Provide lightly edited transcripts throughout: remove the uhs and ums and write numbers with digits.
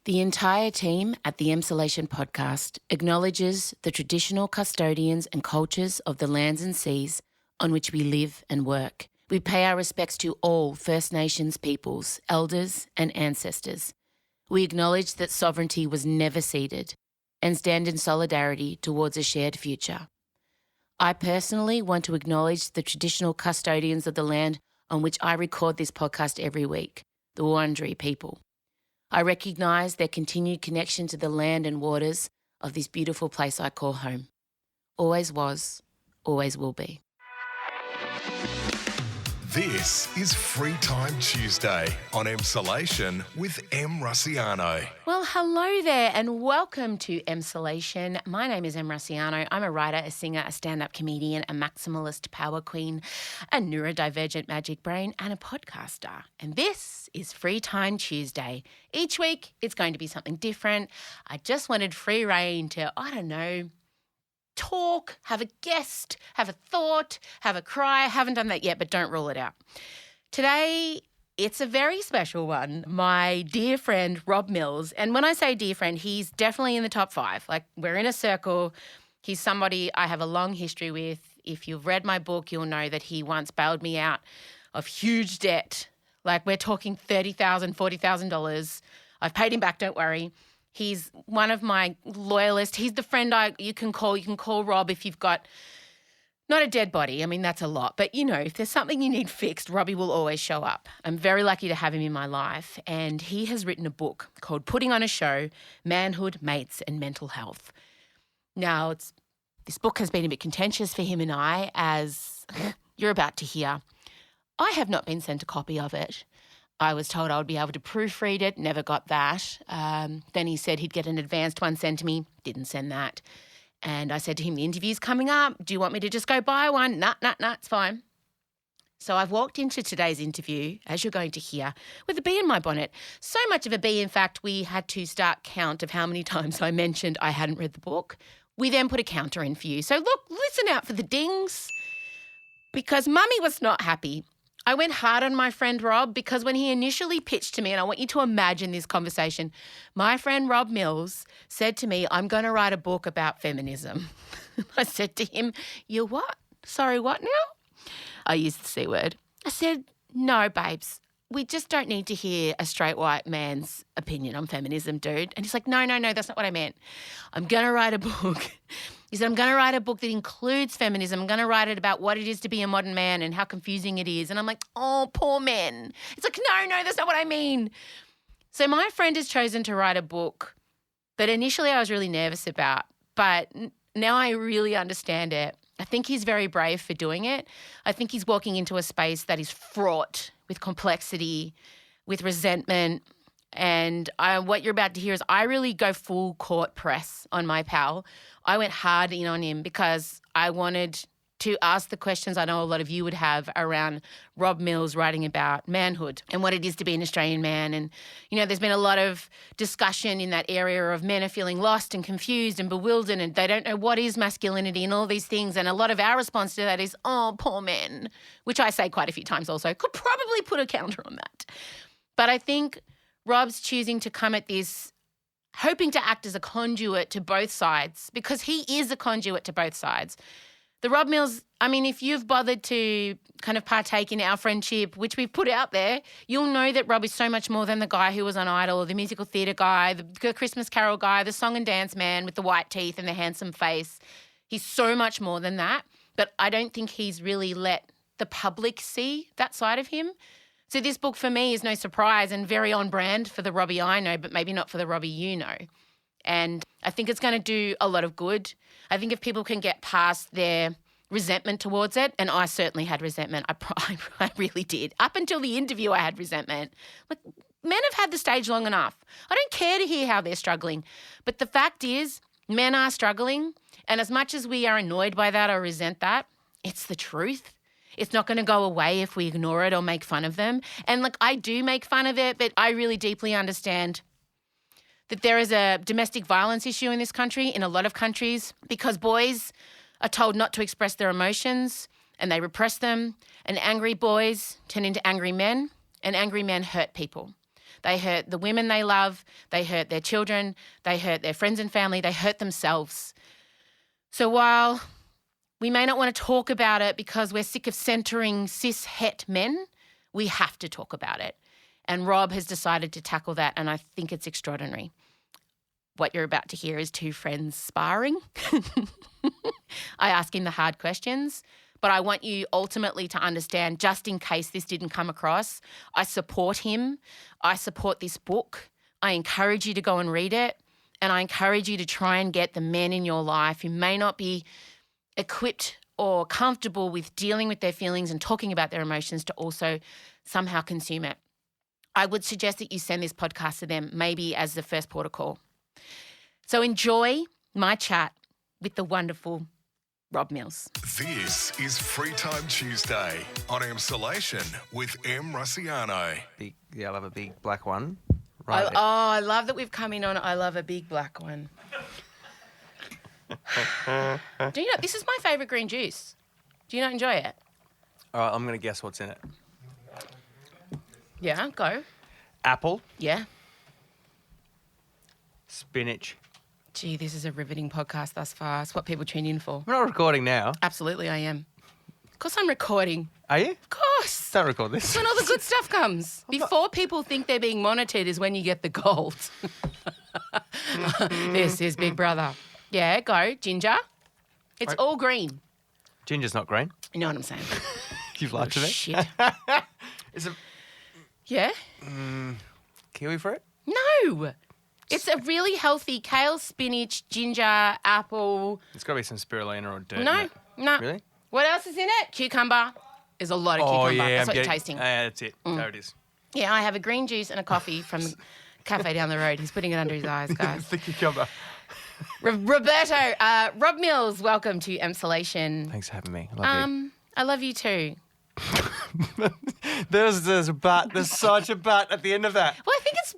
The entire team at the Emsolation podcast acknowledges the traditional custodians and cultures of the lands and seas on which we live and work. We pay our respects to all First Nations peoples, elders and ancestors. We acknowledge that sovereignty was never ceded and stand in solidarity towards a shared future. I personally want to acknowledge the traditional custodians of the land on which I record this podcast every week, the Wurundjeri people. I recognise their continued connection to the land and waters of this beautiful place I call home. Always was, always will be. This is Free Time Tuesday on Emsolation with M. Russiano. Well, hello there and welcome to Emsolation. My name is M. Russiano. I'm a writer, a singer, a stand-up comedian, a maximalist power queen, a neurodivergent magic brain and a podcaster. And this is Free Time Tuesday. Each week it's going to be something different. I just wanted free reign to, talk, have a guest, have a thought, have a cry. I haven't done that yet, but don't rule it out. Today, it's a very special one. My dear friend, Rob Mills. And when I say dear friend, he's definitely in the top 5. Like, we're in a circle. He's somebody I have a long history with. If you've read my book, you'll know that he once bailed me out of huge debt. Like, we're talking $30,000, $40,000. I've paid him back, don't worry. He's one of my loyalists. He's the friend you can call. You can call Rob if you've got not a dead body. I mean, that's a lot. But, if there's something you need fixed, Robbie will always show up. I'm very lucky to have him in my life. And he has written a book called Putting on a Show, Manhood, Mates and Mental Health. Now, this book has been a bit contentious for him and I, as you're about to hear. I have not been sent a copy of it. I was told I would be able to proofread it, never got that. Then he said he'd get an advanced one sent to me, didn't send that. And I said to him, the interview's coming up. Do you want me to just go buy one? Nah, it's fine. So I've walked into today's interview, as you're going to hear, with a bee in my bonnet. So much of a bee, in fact, we had to start count of how many times I mentioned I hadn't read the book. We then put a counter in for you. So look, listen out for the dings, because Mummy was not happy. I went hard on my friend Rob because when he initially pitched to me, and I want you to imagine this conversation, my friend Rob Mills said to me, I'm going to write a book about feminism. I said to him, you what? Sorry, what now? I used the C word. I said, no, babes, we just don't need to hear a straight white man's opinion on feminism, dude. And he's like, no, that's not what I meant. I'm going to write a book. He said, I'm going to write a book that includes feminism. I'm going to write it about what it is to be a modern man and how confusing it is. And I'm like, oh, poor men. It's like, no, that's not what I mean. So my friend has chosen to write a book that initially I was really nervous about, but now I really understand it. I think he's very brave for doing it. I think he's walking into a space that is fraught with complexity, with resentment. And what you're about to hear is I really go full court press on my pal. I went hard in on him because I wanted to ask the questions I know a lot of you would have around Rob Mills writing about manhood and what it is to be an Australian man. And, there's been a lot of discussion in that area of men are feeling lost and confused and bewildered and they don't know what is masculinity and all these things. And a lot of our response to that is, oh, poor men, which I say quite a few times also. Could probably put a counter on that. But I think Rob's choosing to come at this hoping to act as a conduit to both sides because he is a conduit to both sides. The Rob Mills, if you've bothered to kind of partake in our friendship, which we've put out there, you'll know that Rob is so much more than the guy who was on Idol or the musical theatre guy, the Christmas Carol guy, the song and dance man with the white teeth and the handsome face. He's so much more than that, but I don't think he's really let the public see that side of him. So this book for me is no surprise and very on brand for the Robbie I know, but maybe not for the Robbie you know. And I think it's going to do a lot of good. I think if people can get past their resentment towards it, and I certainly had resentment. I really did. Up until the interview, I had resentment. Like, men have had the stage long enough. I don't care to hear how they're struggling. But the fact is, men are struggling. And as much as we are annoyed by that or resent that, it's the truth. It's not going to go away if we ignore it or make fun of them. And I do make fun of it, but I really deeply understand that there is a domestic violence issue in this country, in a lot of countries, because boys are told not to express their emotions and they repress them. And angry boys turn into angry men and angry men hurt people. They hurt the women they love. They hurt their children. They hurt their friends and family. They hurt themselves. So while we may not want to talk about it because we're sick of centering cis het men, we have to talk about it. And Rob has decided to tackle that, and I think it's extraordinary. What you're about to hear is two friends sparring. I ask him the hard questions, but I want you ultimately to understand, just in case this didn't come across, I support him. I support this book. I encourage you to go and read it, and I encourage you to try and get the men in your life who may not be equipped or comfortable with dealing with their feelings and talking about their emotions to also somehow consume it. I would suggest that you send this podcast to them, maybe as the first port of call. So enjoy my chat with the wonderful Rob Mills. This is Free Time Tuesday on Emsolation with M. Russiano. I love a big black one. I love that we've come in on I love a big black one. Do you know, this is my favourite green juice. Do you not enjoy it? All right, I'm going to guess what's in it. Yeah, go. Apple, Yeah. spinach. Gee, this is a riveting podcast thus far. It's what people tune in for. We're not recording now. Absolutely, I am. Of course I'm recording. Are you? Of course. Don't record this. That's when all the good stuff comes. Before people think they're being monitored is when you get the gold. This is Big Brother. Yeah, go. Ginger. It's all green. Ginger's not green. You know what I'm saying? You've lied to me. Shit. Is it Yeah? kiwi fruit? No. It's a really healthy kale, spinach, ginger, apple. It's got to be some spirulina or dirt. No, in it. no. Really? What else is in it? Cucumber. There's a lot of cucumber. That's what you're tasting. That's it. There it is. Yeah, I have a green juice and a coffee from the cafe down the road. He's putting it under his eyes, guys. It's the cucumber. Roberto, Rob Mills, welcome to Emsolation. Thanks for having me. I love you. I love you too. There's a but. There's such a but at the end of that. Well, I think it's...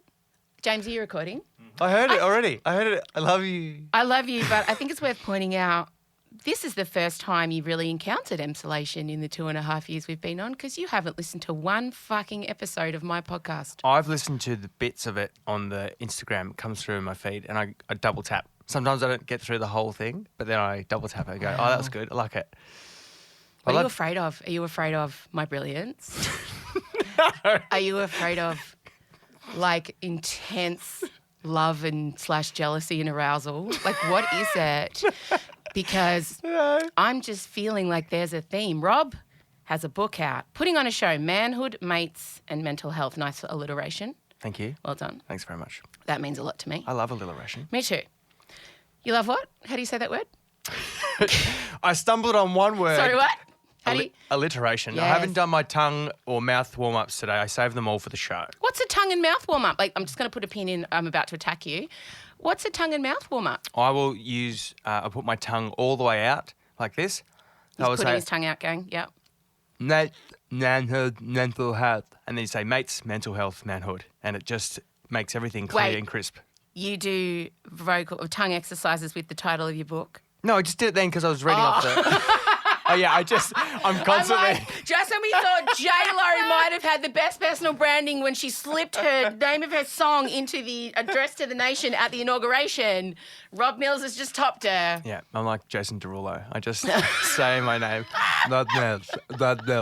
James, are you recording? I heard it already. I heard it. I love you. I love you, but I think it's worth pointing out this is the first time you've really encountered Emsolation in the 2.5 years we've been on, because you haven't listened to one fucking episode of my podcast. I've listened to the bits of it on the Instagram. It comes through in my feed, and I double tap. Sometimes I don't get through the whole thing, but then I double tap and go, oh, that was good. I like it. What are you afraid of? Are you afraid of my brilliance? No. Are you afraid of, like, intense love and / jealousy and arousal? Like, what is it? Because I'm just feeling like there's a theme. Rob has a book out, putting on a show, Manhood, Mates and Mental Health. Nice alliteration. Thank you. Well done. Thanks very much. That means a lot to me. I love alliteration. Me too. You love what? How do you say that word? I stumbled on one word. Sorry, what? How do you... Alliteration. Yes. I haven't done my tongue or mouth warm-ups today. I saved them all for the show. What's a tongue and mouth warm-up? Like, I'm just going to put a pin in. I'm about to attack you. What's a tongue and mouth warm-up? I will use, I put my tongue all the way out like this. He's putting his tongue out going, yep. Manhood, mental health. And then you say mates, mental health, manhood. And it just makes everything clear and crisp. You do vocal or tongue exercises with the title of your book? No, I just did it then because I was reading off the... Oh, yeah, I'm constantly... I'm like, just when we thought J-Lo might have had the best personal branding when she slipped her name of her song into the address to the nation at the inauguration, Rob Mills has just topped her. Yeah, I'm like Jason Derulo. I just say my name. Not Mills.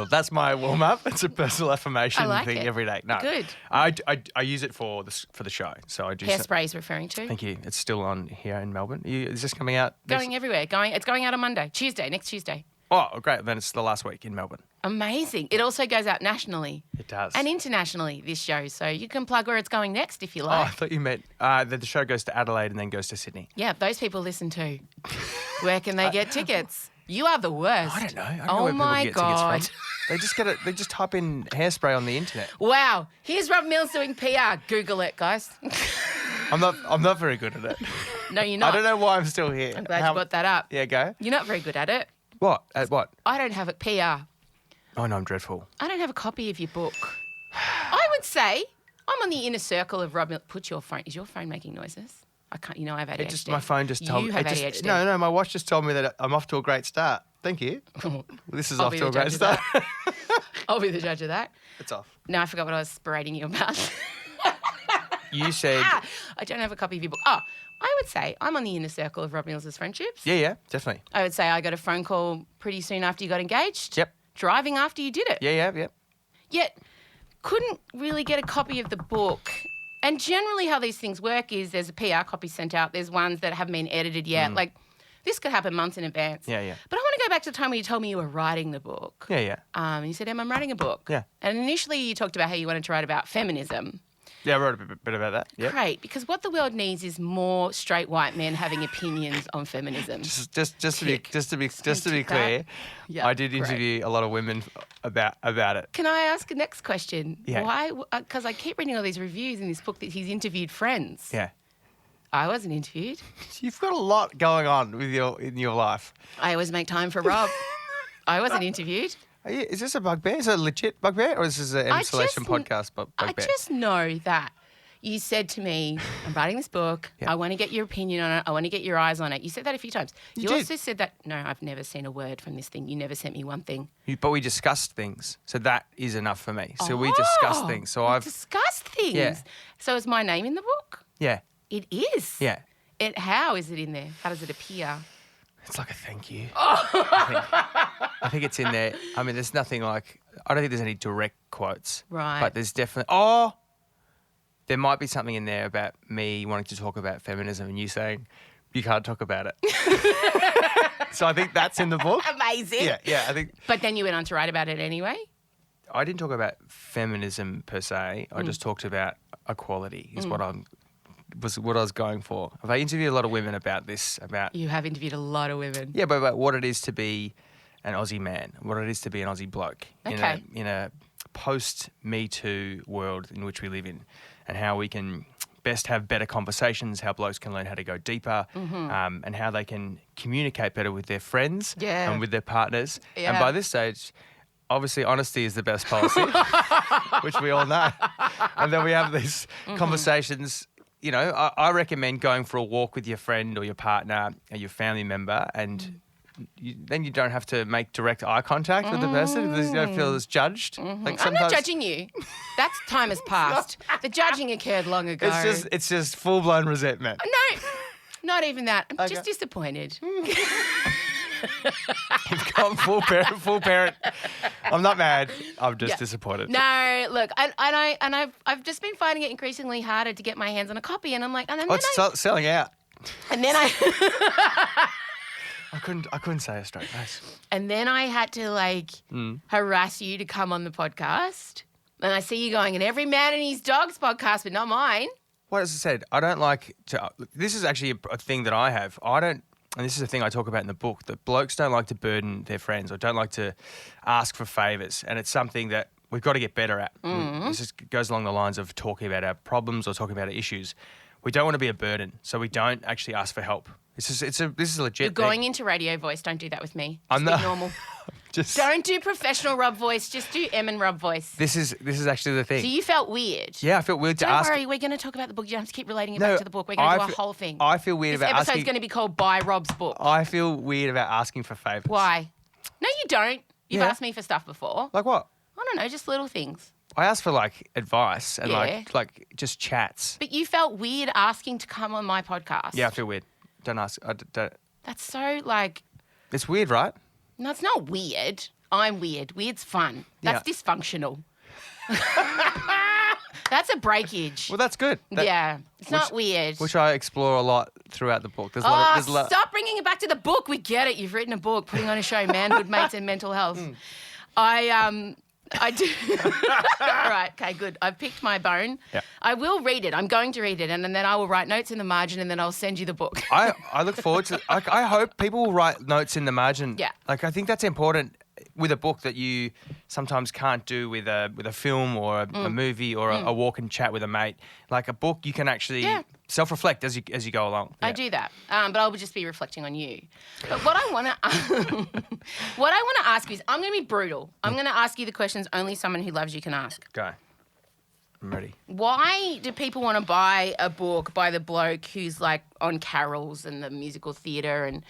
That's my warm-up. It's a personal affirmation thing every day. No, good. I use it for the show. So I do. Hairspray is referring to. Thank you. It's still on here in Melbourne. Is this coming out? Going everywhere. It's going out on Monday, next Tuesday. Oh, great. Then it's the last week in Melbourne. Amazing. It also goes out nationally. It does. And internationally, this show. So you can plug where it's going next if you Oh, like. I thought you meant that the show goes to Adelaide and then goes to Sydney. Yeah, those people listen too. Where can they get tickets? You are the worst. I don't know. I don't oh know where my people God. get tickets from. They just type in hairspray on the internet. Wow. Here's Rob Mills doing PR. Google it, guys. I'm not very good at it. No, you're not. I don't know why I'm still here. I'm glad you brought that up. Yeah, go. You're not very good at it. What? At what? I don't have a PR. Oh, no, I'm dreadful. I don't have a copy of your book. I would say I'm on the inner circle of Rob Mills. Put your phone. Is your phone making noises? I can't. You know I have ADHD. My phone just told me. You have ADHD. No, my watch just told me that I'm off to a great start. Thank you. This is I'll off be to the a great judge of start. I'll be the judge of that. It's off. No, I forgot what I was berating you about. You said... I don't have a copy of your book. Oh, I would say I'm on the inner circle of Rob Mills's friendships. Yeah, definitely. I would say I got a phone call pretty soon after you got engaged. Yep. Driving after you did it. Yeah. Yet couldn't really get a copy of the book. And generally how these things work is there's a PR copy sent out. There's ones that haven't been edited yet. Like this could happen months in advance. Yeah. But I want to go back to the time when you told me you were writing the book. Yeah. And you said, I'm writing a book. Yeah. And initially you talked about how you wanted to write about feminism. Yeah, I wrote a bit about that. Yep. Great, because what the world needs is more straight white men having opinions on feminism. Just to be clear, Yeah, I did great. interview a lot of women about it. Can I ask a next question? Yeah. Why? Because I keep reading all these reviews in this book that he's interviewed friends. Yeah. I wasn't interviewed. You've got a lot going on in your life. I always make time for Rob. I wasn't interviewed. Is this a bugbear? Is it a legit bugbear, or is this an installation podcast bugbear? I just know that you said to me, I'm writing this book. Yeah. I want to get your opinion on it. I want to get your eyes on it. You said that a few times. You did. also said that, no, I've never seen a word from this thing. You never sent me one thing. But we discussed things, so that is enough for me. So we discussed things. So we I've discussed things. Yeah. So is my name in the book? yeah. It is. Yeah. How is it in there? How does it appear? It's like a thank you. I think it's in there. I mean, there's nothing like, I don't think there's any direct quotes. Right. But there's definitely, there might be something in there about me wanting to talk about feminism and you saying, you can't talk about it. So I think that's in the book. Amazing. Yeah, I think. But then you went on to write about it anyway? I didn't talk about feminism per se. I just talked about equality is what I was going for. I interviewed a lot of women about this, You have interviewed a lot of women. yeah, but about what it is to be an Aussie man, what it is to be an Aussie bloke Okay. in a post-Me Too world in which we live in, and how we can best have better conversations, how blokes can learn how to go deeper, and how they can communicate better with their friends and with their partners. Yeah. And by this stage, obviously honesty is the best policy, which we all know. And then we have these conversations. You know, I recommend going for a walk with your friend or your partner or your family member, and then you don't have to make direct eye contact with the person because you don't feel as judged. Like I'm not judging you. That's time has passed. The judging occurred long ago. It's just full blown resentment. No, not even that. I'm just disappointed. You've gone full parent. I'm not mad. I'm just disappointed. No, look, I've just been finding it increasingly harder to get my hands on a copy, and I'm like, It's selling out. and then I. I couldn't say a straight face. And then I had to harass you to come on the podcast. And I see you going, and every man and his dog's podcast, but not mine. Well, as I said, I don't like to. This is actually a thing that I have. I don't, and this is a thing I talk about in the book, that blokes don't like to burden their friends or don't like to ask for favours. And it's something that we've got to get better at. This just goes along the lines of talking about our problems or talking about our issues. We don't want to be a burden, so we don't actually ask for help. This is a legit You're going thing. into radio voice. Don't do that with me. I'm Just not- be normal. Just Don't do professional Rob voice. Just do Em and Rob voice. This is actually the thing. So you felt weird. Yeah, I feel weird to Don't ask. worry, we're going to talk about the book. You don't have to keep relating it back to the book. We're going to do a whole thing. I feel weird This about episode's asking. going to be called By Rob's Book. I feel weird about asking for favours. Why? No, you don't. You've Yeah. asked me for stuff before. Like what? I don't know, just little things. I ask for like advice and Yeah. like just chats. But you felt weird asking to come on my podcast. Yeah, I feel weird. Don't ask. Don't. That's so like, It's weird, right? no, it's not weird. I'm weird. Weird's fun. That's dysfunctional. That's a breakage. Well, that's good. Yeah, it's not weird. Which I explore a lot throughout the book. There's a lot. There's a lot. Stop bringing it back to the book. We get it. You've written a book, putting on a show, Manhood, Mates and Mental Health. I do. All right, okay, good. I've picked my bone. Yeah. I will read it. I'm going to read it, and then I will write notes in the margin, and then I'll send you the book. I look forward to. I hope people will write notes in the margin. Yeah. Like I think that's important with a book that you sometimes can't do with a film or a movie or a walk and chat with a mate. Like a book, you can actually self-reflect as you go along. I do that, but I will just be reflecting on you. But what I want to ask you is, I'm going to be brutal. I'm going to ask you the questions only someone who loves you can ask. Go. I'm ready. Why do people want to buy a book by the bloke who's like on carols and the musical theatre and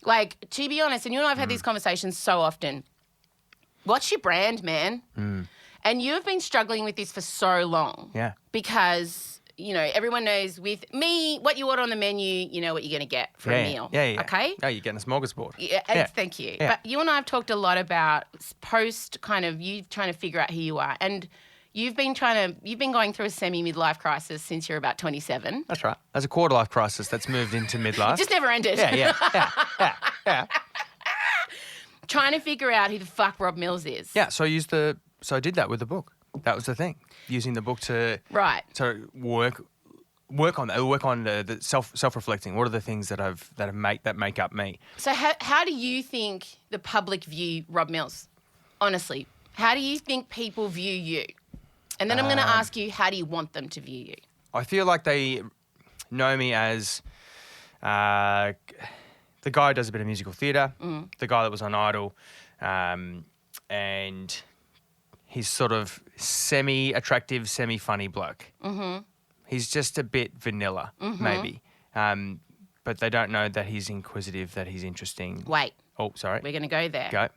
like, to be honest, and you and I have had these conversations so often. What's your brand, man? And you have been struggling with this for so long. Yeah. Because everyone knows with me, what you order on the menu, you know what you're going to get for a meal. Yeah. Okay? No, you're getting a smorgasbord. Yeah, thank you. Yeah. But you and I have talked a lot about post kind of you trying to figure out who you are. And you've been going through a semi-midlife crisis since you're about 27. That's right. There's a quarter-life crisis that's moved into midlife. It just never ended. Yeah. Trying to figure out who the fuck Rob Mills is. Yeah, so I did that with the book. That was the thing. Using the book to work on that. Work on the self-reflecting. What are the things that make up me? So how do you think the public view Rob Mills? Honestly, how do you think people view you? And then I'm going to ask you, how do you want them to view you? I feel like they know me as the guy who does a bit of musical theatre, the guy that was on Idol, and he's sort of semi-attractive, semi-funny bloke. Mm-hmm. He's just a bit vanilla, maybe. But they don't know that he's inquisitive, that he's interesting. Wait. Oh, sorry. We're going to go there. Go.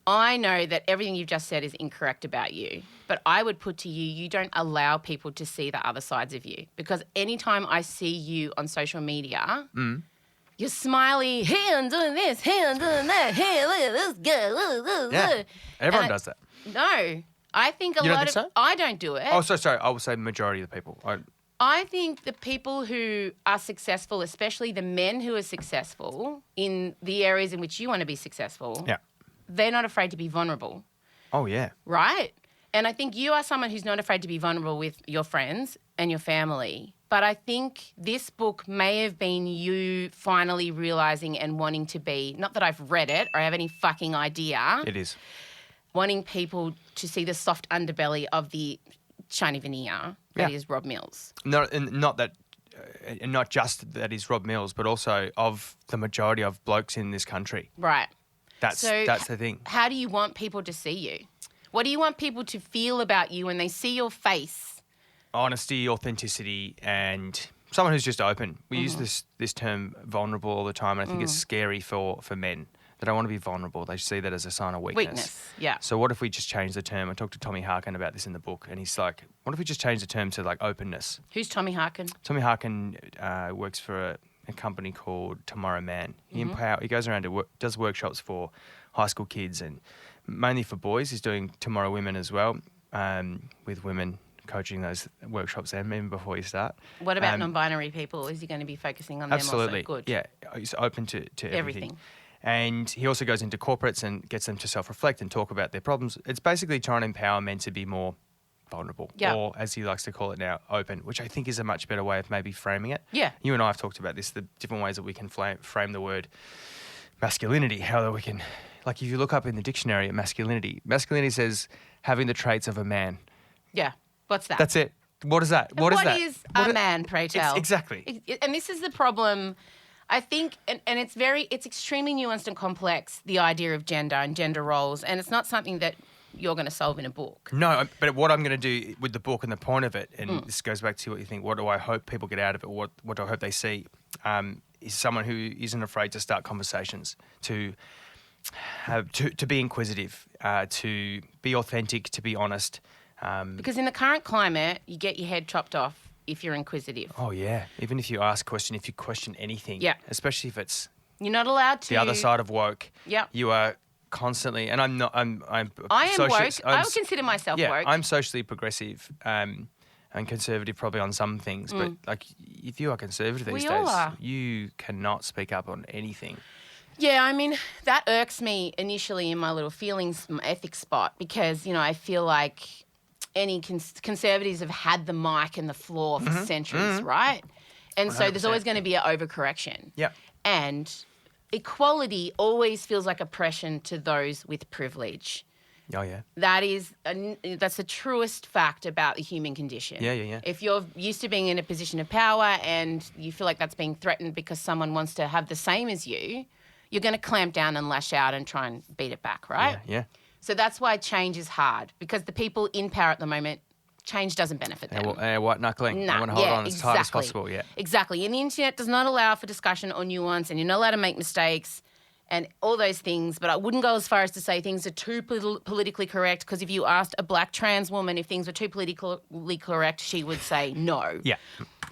I know that everything you've just said is incorrect about you, but I would put to you, you don't allow people to see the other sides of you. Because anytime I see you on social media, you're smiley, hey, I'm doing this, hey, I'm doing that, hey, look at this guy. Yeah, everyone does that. No, I think You don't think so? I don't do it. Oh, sorry. I will say majority of the people. I think the people who are successful, especially the men who are successful in the areas in which you want to be successful, they're not afraid to be vulnerable. Oh, yeah. Right? And I think you are someone who's not afraid to be vulnerable with your friends and your family. But I think this book may have been you finally realising and wanting to be, not that I've read it or I have any fucking idea. It is. Wanting people to see the soft underbelly of the shiny veneer that is Rob Mills. Not just that he's Rob Mills, but also of the majority of blokes in this country. Right. That's the thing. How do you want people to see you? What do you want people to feel about you when they see your face? Honesty, authenticity, and someone who's just open. We use this term vulnerable all the time, and I think it's scary for men. They don't want to be vulnerable. They see that as a sign of weakness. Yeah. So what if we just change the term? I talked to Tommy Harkin about this in the book, and he's like, what if we just change the term to like openness? Who's Tommy Harkin? Tommy Harkin works for a company called Tomorrow Man. He goes around to does workshops for high school kids and mainly for boys. He's doing Tomorrow Women as well, with women coaching those workshops there, even before you start. What about non-binary people? Is he going to be focusing on them also? Absolutely. Good. Yeah, he's open to everything. And he also goes into corporates and gets them to self-reflect and talk about their problems. It's basically trying to empower men to be more vulnerable, or as he likes to call it now, open, which I think is a much better way of maybe framing it. Yeah. You and I have talked about this, the different ways that we can frame the word masculinity, how we can, like if you look up in the dictionary at masculinity says having the traits of a man. Yeah. What's that? That's it. What is that? What is a man, pray tell? Exactly. And this is the problem, I think, and it's extremely nuanced and complex, the idea of gender and gender roles, and it's not something that you're going to solve in a book. No, but what I'm going to do with the book and the point of it, and this goes back to what you think, what do I hope people get out of it, what do I hope they see, is someone who isn't afraid to start conversations, to be inquisitive, to be authentic, to be honest. Because in the current climate, you get your head chopped off if you're inquisitive. Oh, yeah. Even if you ask a question, if you question anything, especially if it's you're not allowed to. The other side of woke. Yeah. You are constantly, and I'm not. I am woke. I would consider myself woke. I'm socially progressive, and conservative probably on some things. But like, if you are conservative these days, you cannot speak up on anything. Yeah, I mean, that irks me initially in my little feelings, my ethics spot, because I feel like any conservatives have had the mic and the floor for centuries, right? And 100%. So there's always going to be an overcorrection. Yeah. And equality always feels like oppression to those with privilege. Oh, yeah. That's the truest fact about the human condition. Yeah. If you're used to being in a position of power and you feel like that's being threatened because someone wants to have the same as you, you're going to clamp down and lash out and try and beat it back, right? Yeah. So that's why change is hard, because the people in power at the moment, change doesn't benefit them. White knuckling. They want to hold on as tight as possible, Exactly. And the internet does not allow for discussion or nuance, and you're not allowed to make mistakes. and all those things, but I wouldn't go as far as to say things are too politically correct, because if you asked a black trans woman if things were too politically correct, she would say no. Yeah.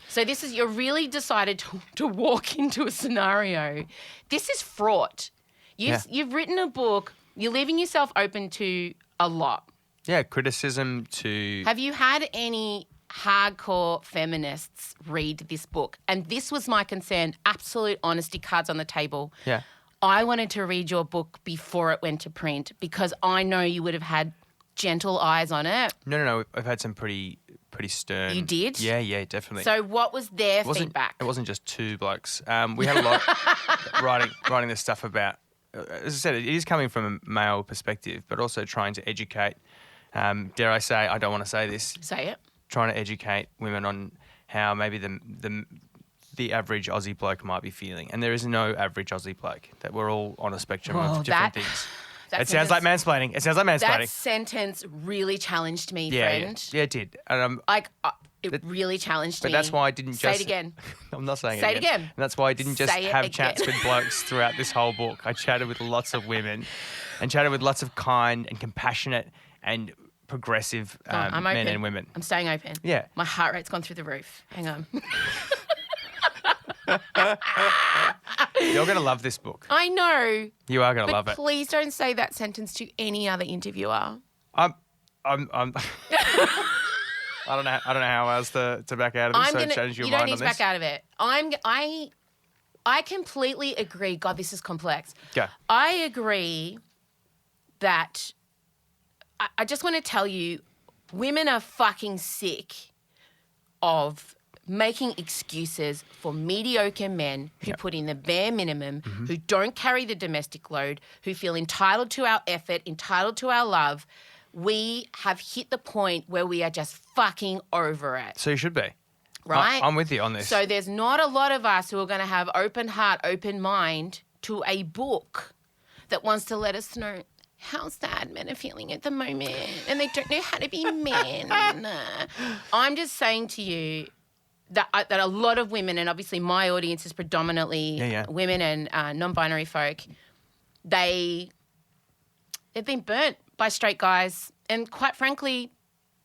So you're really decided to walk into a scenario. This is fraught. You've written a book. You're leaving yourself open to a lot. Yeah, criticism to... Have you had any hardcore feminists read this book? And this was my concern, absolute honesty, cards on the table. Yeah. I wanted to read your book before it went to print because I know you would have had gentle eyes on it. No. I've had some pretty stern... You did? Yeah, definitely. So what was their feedback? It wasn't just two blokes. We had a lot writing this stuff about... As I said, it is coming from a male perspective, but also trying to educate... dare I say, I don't want to say this. Say it. Trying to educate women on how maybe the average Aussie bloke might be feeling. And there is no average Aussie bloke, that we're all on a spectrum of different things. It sounds like mansplaining. That sentence really challenged me, friend. Yeah, it did. And, it really challenged me. But that's why I didn't Say it again. I'm not saying Say it again. And that's why I didn't just have chats with blokes throughout this whole book. I chatted with lots of women and chatted with lots of kind and compassionate and progressive men and women. I'm staying open. Yeah. My heart rate's gone through the roof. Hang on. You're going to love this book. I know. You are going to love it. Please don't say that sentence to any other interviewer. I'm I don't know how else to back out of this. Change your mind on this. You don't need to back out of it. I completely agree. God, this is complex. Go. I agree that I just want to tell you, women are fucking sick of making excuses for mediocre men who put in the bare minimum, who don't carry the domestic load, who feel entitled to our effort, entitled to our love. We have hit the point where we are just fucking over it. So you should be. Right? I'm with you on this. So there's not a lot of us who are going to have open heart, open mind to a book that wants to let us know how sad men are feeling at the moment and they don't know how to be men. I'm just saying to you that a lot of women, and obviously my audience is predominantly women and non-binary folk, they've been burnt by straight guys. And quite frankly,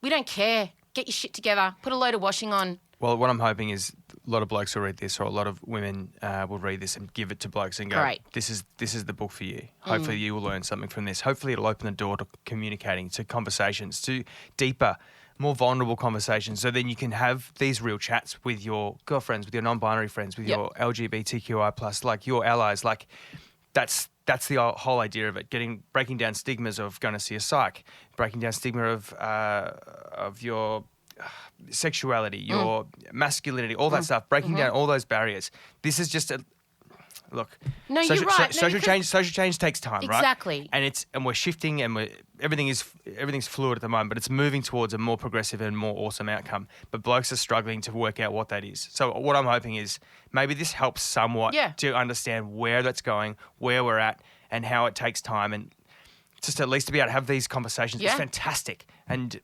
we don't care. Get your shit together. Put a load of washing on. Well, what I'm hoping is a lot of blokes will read this, or a lot of women will read this and give it to blokes and go, Great. This is the book for you. Hopefully you will learn something from this. Hopefully it'll open the door to communicating, to conversations, to deeper, more vulnerable conversations, so then you can have these real chats with your girlfriends, with your non-binary friends, with your LGBTQI+, like your allies. Like that's the whole idea of it, breaking down stigmas of going to see a psych, breaking down stigma of your sexuality, your masculinity, all that stuff, breaking down all those barriers. This is just look. No, you're right. Social change takes time, right? Exactly. And we're shifting, and everything's fluid at the moment, but it's moving towards a more progressive and more awesome outcome. But blokes are struggling to work out what that is. So what I'm hoping is maybe this helps somewhat to understand where that's going, where we're at, and how it takes time, and just at least to be able to have these conversations. It's fantastic. And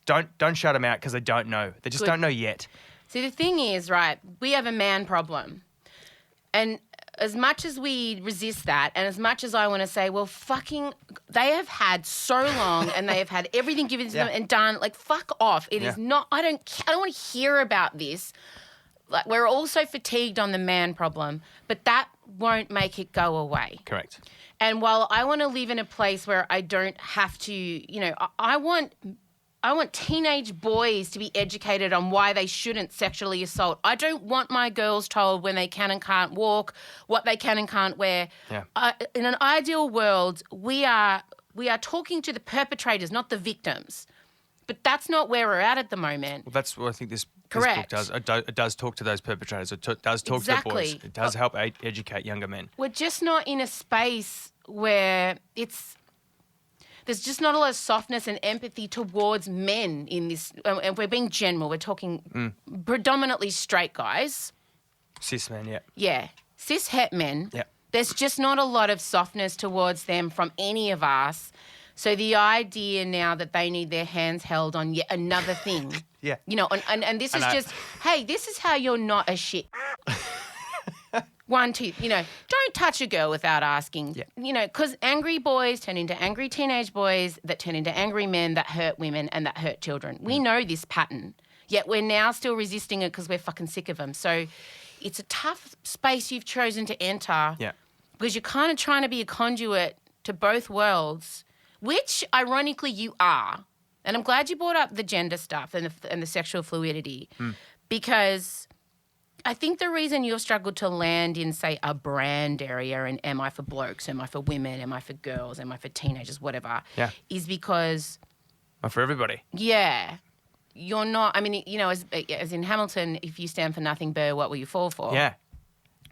don't shut them out because they don't know. They just don't know yet. See, the thing is, right, we have a man problem. And as much as we resist that, and as much as I want to say, well, fucking, they have had so long and they have had everything given to them and done, like, fuck off. It is not, I don't want to hear about this. Like, we're all so fatigued on the man problem, but that won't make it go away. Correct. And while I want to live in a place where I don't have to, I want teenage boys to be educated on why they shouldn't sexually assault. I don't want my girls told when they can and can't walk, what they can and can't wear. Yeah. In an ideal world, we are talking to the perpetrators, not the victims. But that's not where we're at the moment. Well, that's what I think this book does. It does talk to those perpetrators. It does talk to the boys. It does help educate younger men. We're just not in a space where there's just not a lot of softness and empathy towards men in this. And we're being general. We're talking predominantly straight guys. Cis men, yeah. Yeah. Cis het men. Yeah. There's just not a lot of softness towards them from any of us. So the idea now that they need their hands held on yet another thing. Yeah. And this is just, hey, this is how you're not a shit. 1, 2, don't touch a girl without asking. Yeah. Because angry boys turn into angry teenage boys that turn into angry men that hurt women and that hurt children. We know this pattern, yet we're now still resisting it because we're fucking sick of them. So it's a tough space you've chosen to enter because you're kind of trying to be a conduit to both worlds, which ironically you are. And I'm glad you brought up the gender stuff and the sexual fluidity because I think the reason you've struggled to land in, say, a brand area and am I for blokes, am I for women, am I for girls, am I for teenagers, whatever, is because... Not for everybody. Yeah. You're not... I mean, as in Hamilton, if you stand for nothing, Burr, what will you fall for? Yeah.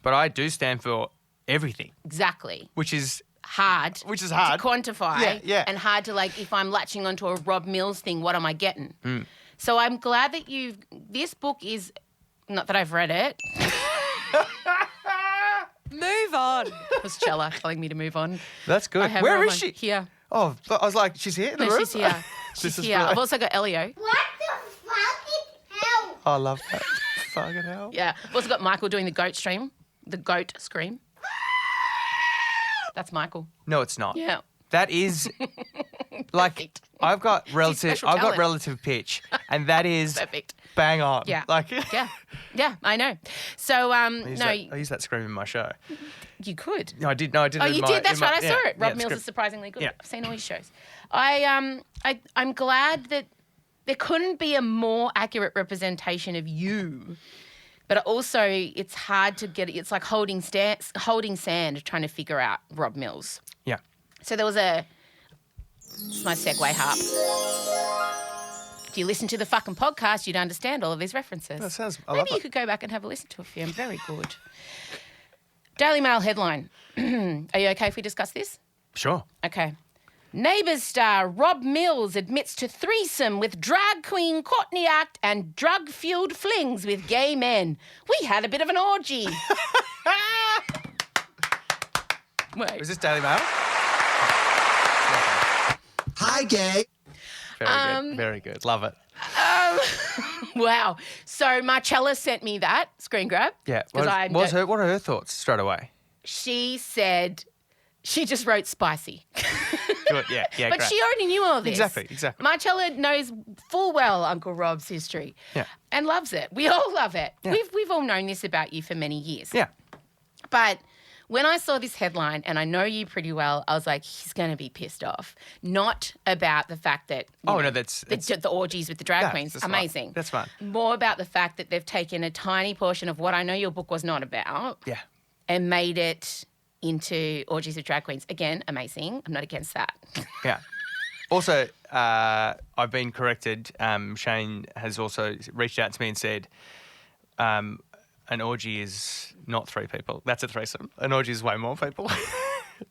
But I do stand for everything. Exactly. Which is hard. To quantify. Yeah. And hard to, if I'm latching onto a Rob Mills thing, what am I getting? So I'm glad that this book is... Not that I've read it. Move on. It was Chella telling me to move on. That's good. Where Where is is she? Here. Oh, I was like, she's here in the room? She's here. She's here. I've also got Elio. What the fucking hell? I love that. Fucking hell. Yeah. I've also got Michael doing the goat scream. That's Michael. No, it's not. Yeah. That is Perfect. I've got special talent. relative pitch, and that is Perfect. bang on. Yeah. Like Yeah, I know. So I use that scream in my show. You could. No, I did. No, I did. Oh, it in you my- did. That's in my- right. I yeah, saw it. yeah, Rob the Mills script. is surprisingly good. Yeah. I've seen all his shows. I'm glad that there couldn't be a more accurate representation of you. But also, it's hard to get. It's like holding sand, trying to figure out Rob Mills. Yeah. So there was this is my segue harp. If you listen to the fucking podcast, you'd understand all of these references. That sounds. I Maybe love you it. could go back and have a listen to a few. I'm very good. Daily Mail headline. Are you okay if we discuss this? Sure. Okay. Neighbours star Rob Mills admits to threesome with drag queen Courtney Act and drug-fueled flings with gay men. We had a bit of an orgy. Wait. Was this Daily Mail? Hi, gay. Very good. Very good. Love it. Wow. So Marcella sent me that screen grab. Yeah. Because What are her thoughts straight away? She said she just wrote spicy. Good. Yeah. Yeah. But great. she already knew all this. Exactly. Marcella knows full well Uncle Rob's history. Yeah. And loves it. We all love it. Yeah. We've all known this about you for many years. Yeah. But when I saw this headline, and I know you pretty well, I was like, he's going to be pissed off. Not about the fact that the orgies with the drag queens, that's amazing. Fine. That's fine. More about the fact that they've taken a tiny portion of what I know your book was not about Yeah. and made it into orgies with drag queens. Again, amazing. I'm not against that. Yeah. Also, I've been corrected. Shane has also reached out to me and said, an orgy is not 3 people. That's a threesome. An orgy is way more people.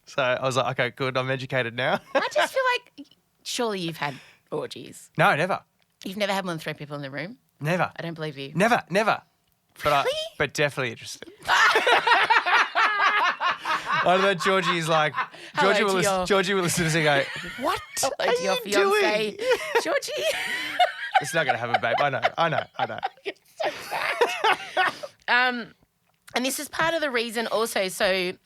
So I was like, okay, good. I'm educated now. I just feel like surely you've had orgies. No, never. You've never had more than 3 people in the room? Never. I don't believe you. Never. Really? But definitely interested. I know Georgie is like, Georgie will listen to this and go, What? What Hello to your are you doing? fiance, Georgie. It's not going to happen, babe. I know. So sad. And this is part of the reason also. So a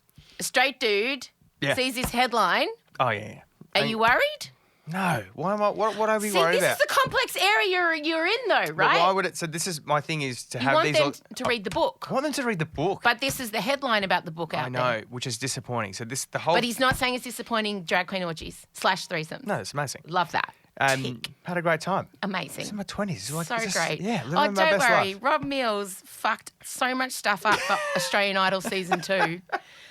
straight dude sees this headline. Oh, yeah. Are you worried? No. Why am I? What would I be See, worried this about? is the complex area you're in though, But right? why would it? So this is my thing is to You have want these. them to read the book. I want them to read the book. But this is the headline about the book out I know, there. which is disappointing. So the whole. But he's not saying it's disappointing drag queen orgies / threesomes. No, it's amazing. Love that. Tick. Had a great time. Amazing. It's in my 20s. Like, So this is- great. Yeah, Oh, living my don't best worry. life. Rob Mills fucked so much stuff up for Australian Idol season 2.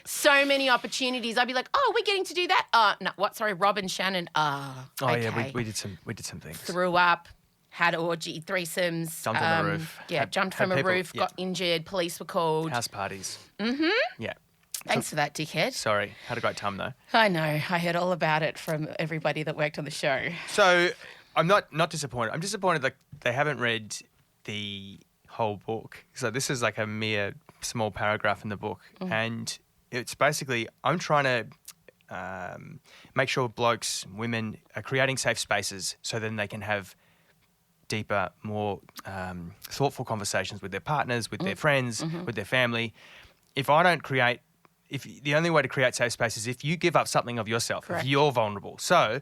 So many opportunities. I'd be like, oh, we're getting to do that. No, what? Sorry, Rob and Shannon. Oh okay. yeah, we did some things. Threw up, had orgy, threesomes. Jumped on the roof. Yeah, jumped had from a people- roof, got injured. Police were called. House parties. Mm-hmm. Yeah. Thanks for that, dickhead. Sorry, had a great time though. I know. I heard all about it from everybody that worked on the show. So I'm not disappointed. I'm disappointed that they haven't read the whole book. So this is like a mere small paragraph in the book, and it's basically I'm trying to make sure blokes, women are creating safe spaces so then they can have deeper, more thoughtful conversations with their partners, with their friends, with their family. if I don't create, if the only way to create safe space is if you give up something of yourself, Correct. if you're vulnerable. So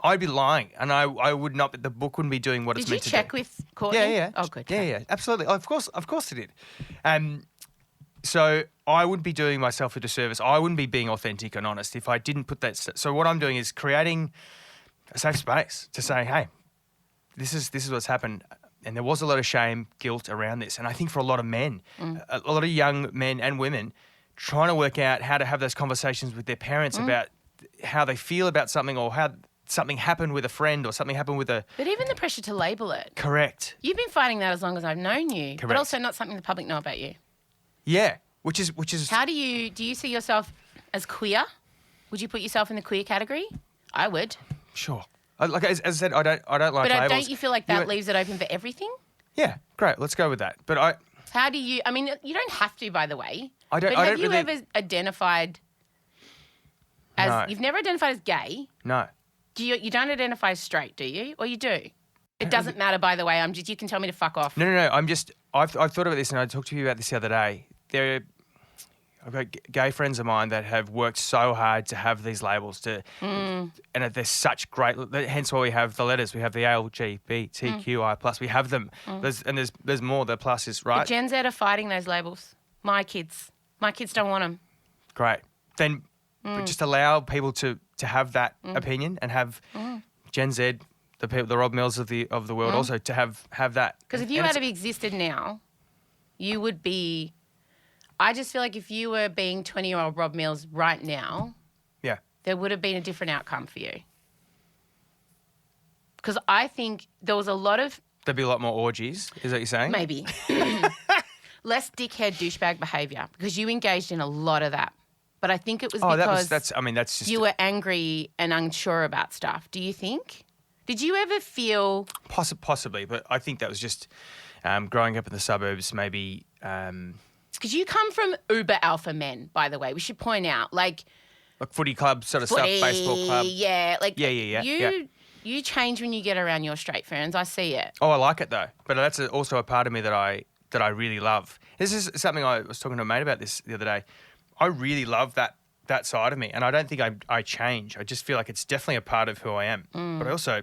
I'd be lying, and I would not. The book wouldn't be doing what it's meant to do. Did you check with Courtney? Yeah. Oh, good. Yeah, absolutely. Of course it did. So I would be doing myself a disservice. I wouldn't be being authentic and honest if I didn't put that. So what I'm doing is creating a safe space to say, hey, this is what's happened. And there was a lot of shame, guilt around this. And I think for a lot of men, a lot of young men and women, trying to work out how to have those conversations with their parents about how they feel about something, or how something happened with a friend, or something happened with a... But even the pressure to label it. Correct. You've been fighting that as long as I've known you. Correct. But also not something the public know about you. Yeah, which is... How do you see yourself as queer? Would you put yourself in the queer category? I would. Sure. Like as I said, I don't like But labels. don't you feel like that leaves it open for everything? Yeah, great. Let's go with that. But How do you... I mean, you don't have to, by the way. I don't... But I have don't you really... ever identified as... No. You've never identified as gay. No. You don't identify as straight, do you? Or you do? It doesn't matter, by the way. You can tell me to fuck off. No. I've thought about this, and I talked to you about this the other day. I've got gay friends of mine that have worked so hard to have these labels and they're such great. Hence why we have the letters. We have the LGBTQI plus. We have them. There's more. The plus is right. But Gen Z are fighting those labels. My kids don't want them. Great. Then just allow people to have that opinion and have Gen Z, the Rob Mills of the world, also to have that. Because if you had have existed now, you would be. I just feel like if you were being 20-year-old Rob Mills right now, yeah, there would have been a different outcome for you. Because I think there was a lot of... There'd be a lot more orgies, is that what you're saying? Maybe. Less dickhead douchebag behaviour, because you engaged in a lot of that. But I think it was because that's just... you were angry and unsure about stuff. Do you think? Did you ever feel... Possibly, but I think that was just growing up in the suburbs, maybe... Because you come from uber alpha men, by the way. We should point out, like footy club sort of footy, stuff, baseball club. Yeah, like Yeah. You change when you get around your straight friends. I see it. Oh, I like it though, but that's also a part of me that I really love. This is something I was talking to a mate about this the other day. I really love that side of me, and I don't think I change. I just feel like it's definitely a part of who I am. But I also,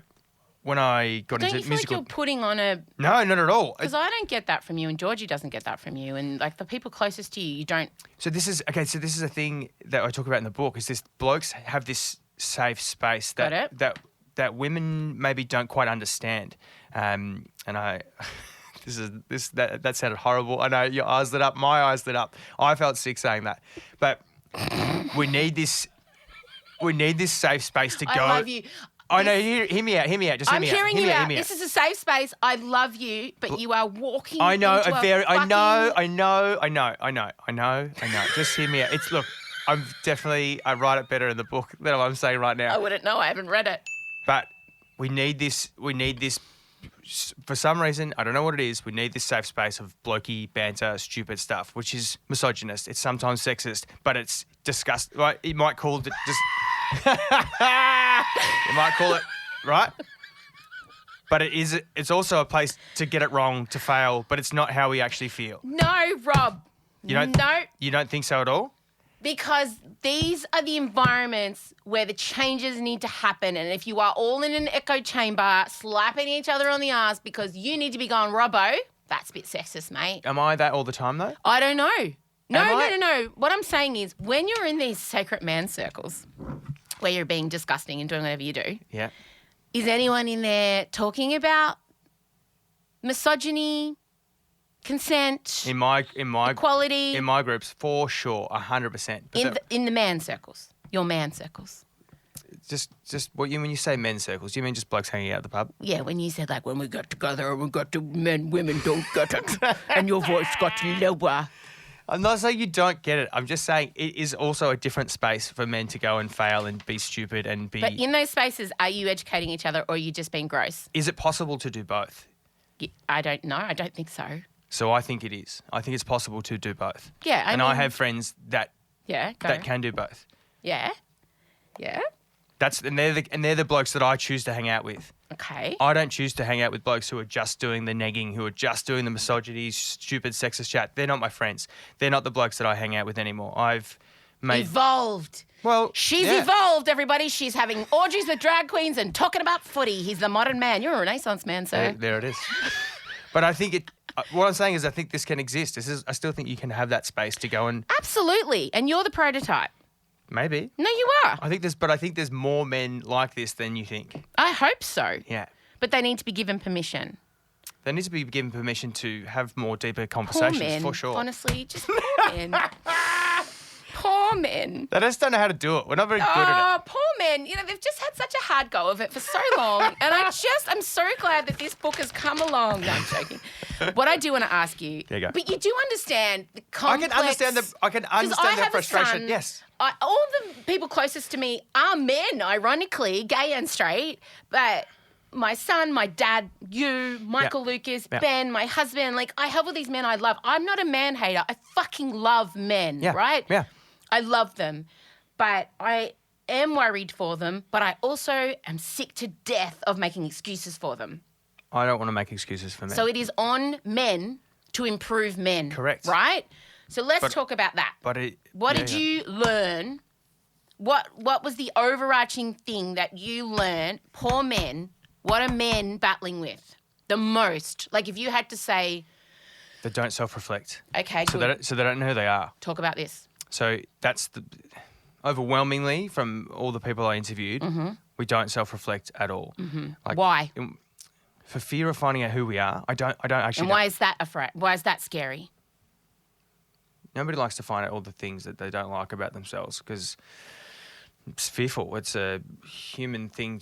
when I got into musical... Don't you feel like you're putting on a... No, not at all. Because I don't get that from you, and Georgie doesn't get that from you, and like the people closest to you, you don't... So this is a thing that I talk about in the book, is this blokes have this safe space that women maybe don't quite understand. And I... That sounded horrible. I know your eyes lit up. My eyes lit up. I felt sick saying that. But we need this safe space to go. I love you. I know. Hear me out. Just hear I'm me out. hearing you out. Hear me This is a safe space. I love you, but you are walking. I know. Into I know. Just hear me out. Look. I write it better in the book than what I'm saying right now. I wouldn't know. I haven't read it. But we need this. For some reason, I don't know what it is, we need this safe space of blokey, banter, stupid stuff, which is misogynist. It's sometimes sexist, but it's disgusting. Right? You might call it you might call it, right? But it's also a place to get it wrong, to fail, but it's not how we actually feel. No, Rob. You don't think so at all? Because these are the environments where the changes need to happen. And if you are all in an echo chamber slapping each other on the ass because you need to be going, Robbo, that's a bit sexist, mate. Am I that all the time, though? I don't know. Am No. What I'm saying is when you're in these sacred man circles where you're being disgusting and doing whatever you do, yeah, is anyone in there talking about misogyny, consent, equality? In my groups, for sure, 100%. In the man circles, your man circles. Just when you say men's circles, do you mean just blokes hanging out at the pub? Yeah, when you said like when we got together and we got to men, women don't get it, and your voice got lower. I'm not saying you don't get it. I'm just saying it is also a different space for men to go and fail and be stupid and be... But in those spaces, are you educating each other or are you just being gross? Is it possible to do both? I don't know. I don't think so. So I think it is. I think it's possible to do both. Yeah, I have friends that Yeah, that can do both. Yeah. They're the blokes that I choose to hang out with. Okay. I don't choose to hang out with blokes who are just doing the negging, who are just doing the misogyny, stupid sexist chat. They're not my friends. They're not the blokes that I hang out with anymore. I've made Evolved. Well, She's yeah. evolved, everybody. She's having orgies with drag queens and talking about footy. He's the modern man. You're a Renaissance man, sir. There it is. But I think what I'm saying is I think this can exist. I still think you can have that space to go and... Absolutely. And you're the prototype. Maybe. No, you are. I think there's more men like this than you think. I hope so. Yeah. But they need to be given permission. They need to be given permission to have more deeper Poor conversations, men. for sure. Honestly, just poor men. Poor men. They just don't know how to do it. We're not very good at Oh, poor men. You know, they've just had such a hard go of it for so long. And I'm so glad that this book has come along. No, I'm joking. What I do want to ask you, There you go. but you do understand the it. complex... I can understand the have a frustration. son. Yes. All the people closest to me are men, ironically, gay and straight, but... My son, my dad, you, Michael Lucas, Yeah. Ben, my husband, like I have all these men I love. I'm not a man hater. I fucking love men, Yeah. right? Yeah. I love them, but I am worried for them, but I also am sick to death of making excuses for them. I don't want to make excuses for men. So it is on men to improve men. Correct. Right? So let's talk about that. What did you learn? What was the overarching thing that you learned? Poor men. What are men battling with the most? Like if you had to say... They don't self-reflect. Okay, So good. they don't know who they are. Talk about this. So that's overwhelmingly from all the people I interviewed, we don't self-reflect at all. Like, Why? For fear of finding out who we are. I don't actually. And why is that why is that scary? Nobody likes to find out all the things that they don't like about themselves because it's fearful. It's a human thing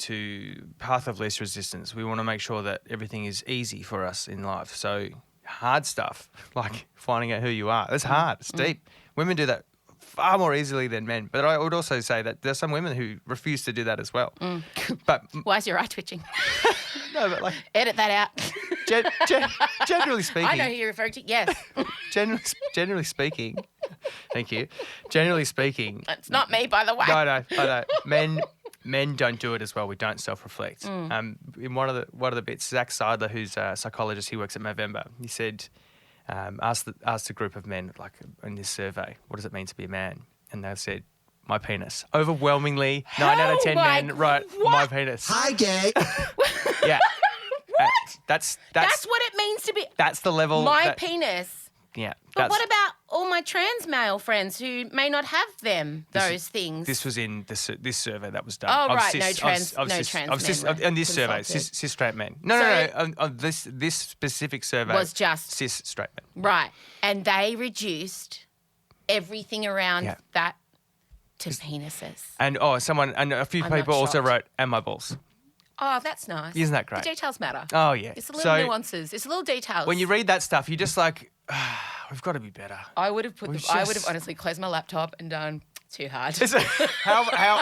path of least resistance. We want to make sure that everything is easy for us in life. So hard stuff, like finding out who you are, it's hard. It's deep. Women do that far more easily than men. But I would also say that there's some women who refuse to do that as well. But Why is your eye twitching? no, but like Edit that out. generally speaking, I know who you're referring to. Yes. generally speaking, thank you. Generally speaking, It's not me, by the way. no, I know. Men don't do it as well. We don't self-reflect. In one of the bits, Zach Seidler, who's a psychologist, he works at Movember. He said, asked a group of men, like in this survey, what does it mean to be a man? And they said, my penis. Overwhelmingly, 9 out of 10 men wrote my penis. Hi, gay. Yeah. That's what it means to be that's the level. my penis. Yeah. But what about all my trans male friends who may not have those things? This was in this survey that was done. Oh, of right. cis- No of trans- of no cis- trans of cis- men of- were in this survey, consulted. cis straight men. No. Of this specific survey Was just- cis straight men. Right. And they reduced everything around Yeah. that to penises. And a few I'm people not also shocked. wrote, and my balls. Oh, that's nice. Isn't that great? The details matter. Oh yeah. It's the little So nuances. It's the little details. when you read that stuff, you're just like, we've got to be better. I would have I would have just- honestly closed my laptop and done too hard. how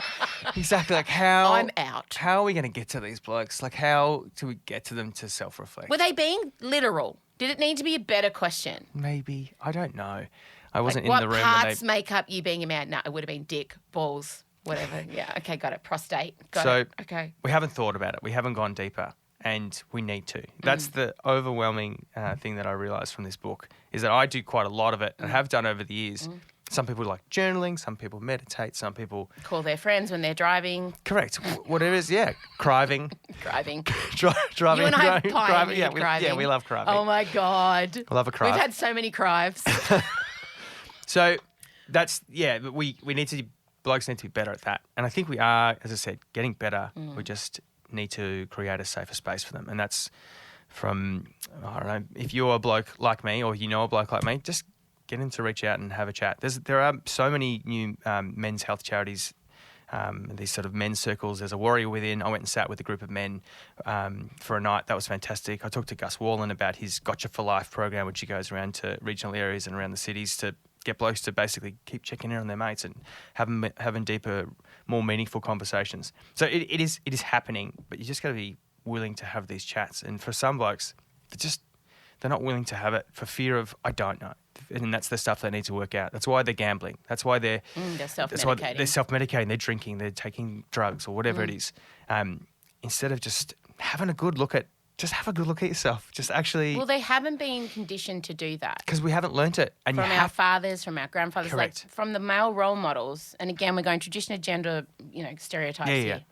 exactly like how I'm out. How are we going to get to these blokes? Like how do we get to them to self-reflect? Were they being literal? Did it need to be a better question? Maybe I don't know. I wasn't What in the room parts when make up you being a man? No, it would have been dick, balls, whatever. Yeah, okay, got it. Prostate. Got So it. Okay. we haven't thought about it. We haven't gone deeper, and we need to. That's the overwhelming thing that I realised from this book is that I do quite a lot of it and have done over the years. Some people like journaling. Some people meditate. Some people Call their friends when they're driving. correct whatever it is. Yeah, criving, Driving. driving. You and I have driving, pioneered yeah, criving. we love criving. Oh my God. I love a crive. We've had so many crives. So that's we need to blokes need to be better at that, and I think we are, as I said, getting better. We just need to create a safer space for them, and that's from I don't know if you're a bloke like me or you know a bloke like me, just get him to reach out and have a chat. There are so many new men's health charities. These sort of men's circles. There's a Warrior Within. I went and sat with a group of men for a night. That was fantastic. I talked to Gus Wallen about his Gotcha for Life program, which he goes around to regional areas and around the cities to get blokes to basically keep checking in on their mates and having deeper, more meaningful conversations. So it is happening, but you just got to be willing to have these chats. And for some blokes, they're not willing to have it for fear of, I don't know. And that's the stuff they need to work out. That's why they're gambling. That's why they're self-medicating. They're self-medicating. They're drinking. They're taking drugs or whatever it is. Instead of just having a good look at, just have a good look at yourself. Just actually. Well, they haven't been conditioned to do that. Because we haven't learnt it. And From our fathers, from our grandfathers, Correct. like from the male role models. And again, we're going tradition, gender, stereotypes here.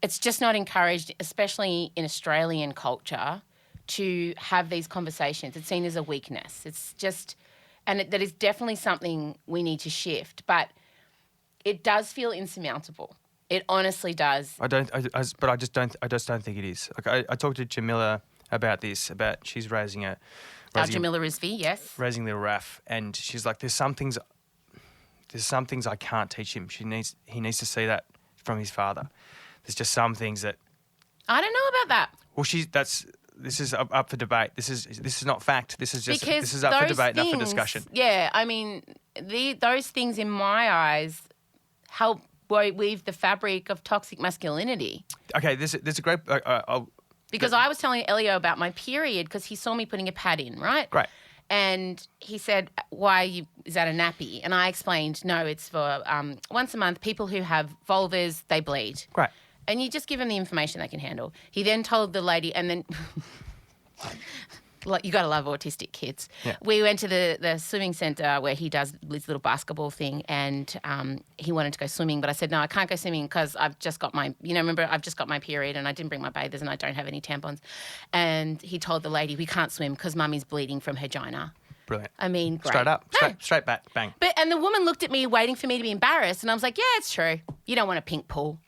It's just not encouraged, especially in Australian culture, to have these conversations. It's seen as a weakness. It's just, that is definitely something we need to shift. But it does feel insurmountable. It honestly does. I just don't think it is. Like I talked to Jamila about this. About she's raising Jamila Rizvi, yes. Raising little Raf, and she's like, there's some things I can't teach him. He needs to see that from his father. There's just some things that I don't know about that. Well, this is up for debate. This is not fact. This is up for debate, not for discussion. Yeah, I mean, those things in my eyes help weave the fabric of toxic masculinity. Okay, there's a great. Because I was telling Elio about my period because he saw me putting a pad in, right? Great. And he said, is that a nappy? And I explained, no, it's for once a month, people who have vulvas, they bleed. Great. And you just give them the information they can handle. He then told the lady, and then you got to love autistic kids. Yeah. We went to the swimming centre where he does this little basketball thing, and he wanted to go swimming, but I said, no, I can't go swimming because I've just got I've just got my period and I didn't bring my bathers and I don't have any tampons. And he told the lady, we can't swim because mummy's bleeding from her vagina. Brilliant. I mean, great. Straight up. Straight back. Bang. And the woman looked at me waiting for me to be embarrassed, and I was like, yeah, it's true. You don't want a pink pool.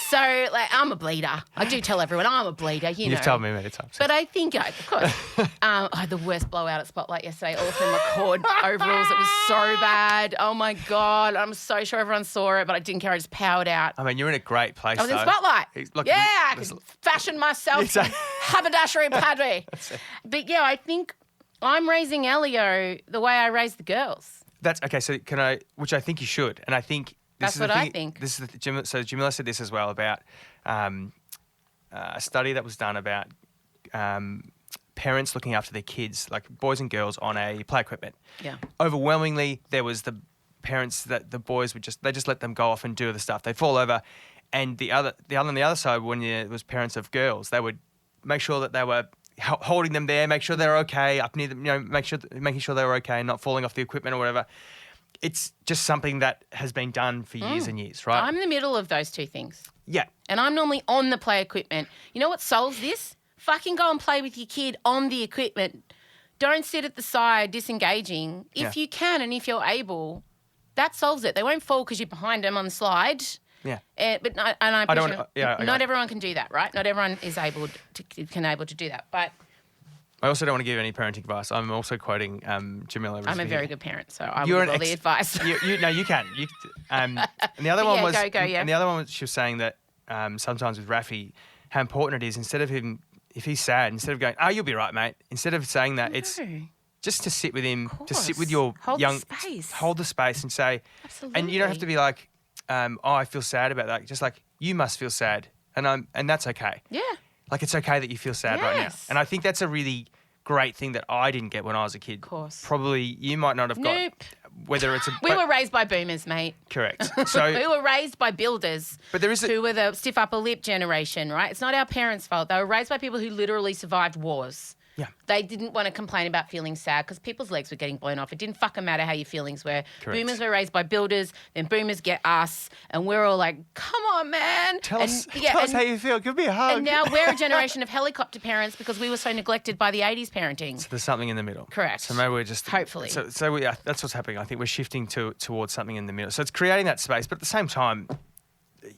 So, I'm a bleeder. I do tell everyone I'm a bleeder, You've told me many times. But I think, of course, I had the worst blowout at Spotlight yesterday, all through my cord overalls. It was so bad. Oh, my God. I'm so sure everyone saw it, but I didn't care. I just powered out. I mean, you're in a great place, I was in Spotlight. Look, I could fashion myself some haberdashery padre. But, yeah, I think I'm raising Elio the way I raise the girls. That's okay. So which I think you should, and I think that's what I think. This is so Jamila said this as well about a study that was done about parents looking after their kids, like boys and girls, on a play equipment. Yeah. Overwhelmingly, there was the parents that the boys would just let them go off and do the stuff. They'd fall over, and on the other side, when it was parents of girls, they would make sure that they were holding them there, make sure they're okay, up near them, making sure they were okay and not falling off the equipment or whatever. It's just something that has been done for years and years, right? I'm in the middle of those two things. Yeah. And I'm normally on the play equipment. You know what solves this? Fucking go and play with your kid on the equipment. Don't sit at the side disengaging. If you can and if you're able, that solves it. They won't fall because you're behind them on the slide. Yeah. Not everyone can do that, right? Not everyone is able to do that. But I also don't want to give any parenting advice. I'm also quoting Jamila. I'm a very good parent, so I will give all the advice. You can. And the other one was, go, and the other one was, she was saying that sometimes with Rafi, how important it is, instead of him, if he's sad, instead of going, "Oh, you'll be right, mate," instead of saying that, it's just to sit with him, to sit with your hold the space and say, absolutely. And you don't have to be like, I feel sad about that. Just like, you must feel sad, and that's okay. Yeah. Like, it's okay that you feel sad right now. And I think that's a really great thing that I didn't get when I was a kid. Of course. Probably you might not have got. Whether it's we were raised by boomers, mate. Correct. So we were raised by builders. But there is who were the stiff upper lip generation, right? It's not our parents' fault. They were raised by people who literally survived wars. Yeah. They didn't want to complain about feeling sad because people's legs were getting blown off. It didn't fucking matter how your feelings were. Correct. Boomers were raised by builders, then boomers get us, and we're all like, come on, man. Tell us how you feel. Give me a hug. And now we're a generation of helicopter parents because we were so neglected by the 80s parenting. So there's something in the middle. Correct. So maybe we're just... Hopefully. So that's what's happening. I think we're shifting towards something in the middle. So it's creating that space, but at the same time,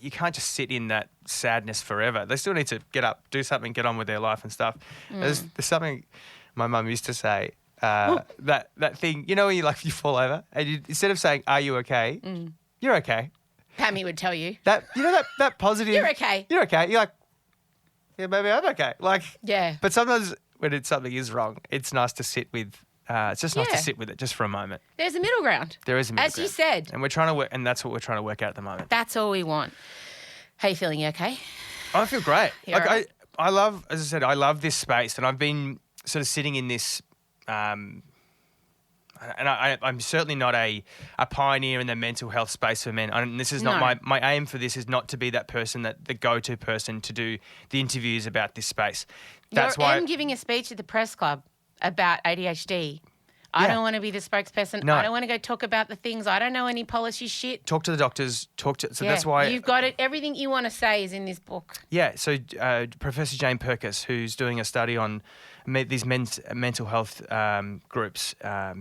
you can't just sit in that sadness forever. They still need to get up, do something, get on with their life and stuff. There's something... My mum used to say that thing, when you fall over and instead of saying, "Are you okay?" You're okay. Pammy would tell you that that positive. You're okay. You're okay. You're like, yeah, maybe I'm okay. Yeah. But sometimes when something is wrong, it's nice to sit with. It's just nice to sit with it just for a moment. There's a middle ground. There is a middle ground. As you said. And we're trying to work, and that's what we're trying to work out at the moment. That's all we want. How you feeling? You okay? I feel great. You're right. I love, as I said, I love this space, and I've been sort of sitting in this, and I'm certainly not a pioneer in the mental health space for men. And this is not my aim for this is not to be that person, the go-to person to do the interviews about this space. That's why I'm giving a speech at the press club about ADHD. I don't want to be the spokesperson. No. I don't want to go talk about the things. I don't know any policy shit. Talk to the doctors. That's why you've got it. Everything you want to say is in this book. Yeah. So Professor Jane Perkis, who's doing a study on these men's mental health groups,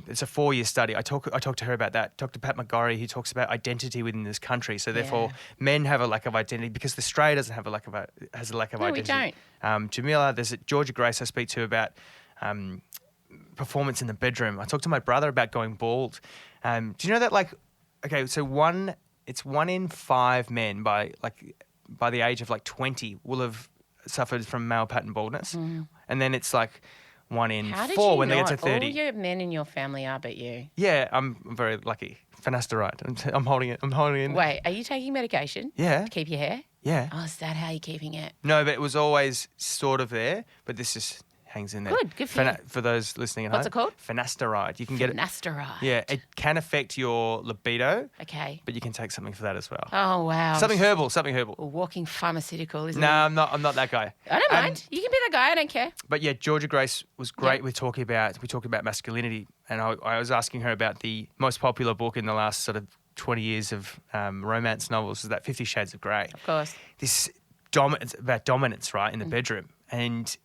it's a 4-year study. I talked to her about that. Dr. Pat McGorry, he talks about identity within this country. So therefore, men have a lack of identity because the Australia doesn't have has a lack of identity. No, we don't. Jamila, there's Georgia Grace I speak to about. Performance in the bedroom. I talked to my brother about going bald. Do you know that so it's 1 in 5 men by the age of 20 will have suffered from male pattern baldness, and then it's 1 in 4 when they get to 30. All your men in your family are but you. Yeah, I'm very lucky. Finasteride. I'm holding it. Wait, are you taking medication? Yeah. To keep your hair? Yeah. Oh, is that how you're keeping it? No, but it was always sort of there, but this is hangs in there. Good for you. For those listening at home. What's it called? Finasteride. You can get it. Finasteride. Yeah, it can affect your libido. Okay. But you can take something for that as well. Oh, wow. Something herbal. A walking pharmaceutical, isn't it? No, I'm not that guy. I don't mind. You can be that guy. I don't care. But yeah, Georgia Grace was great with talking about masculinity, and I was asking her about the most popular book in the last sort of 20 years of romance novels, is that 50 Shades of Grey. Of course. This about dominance, right, in the bedroom, and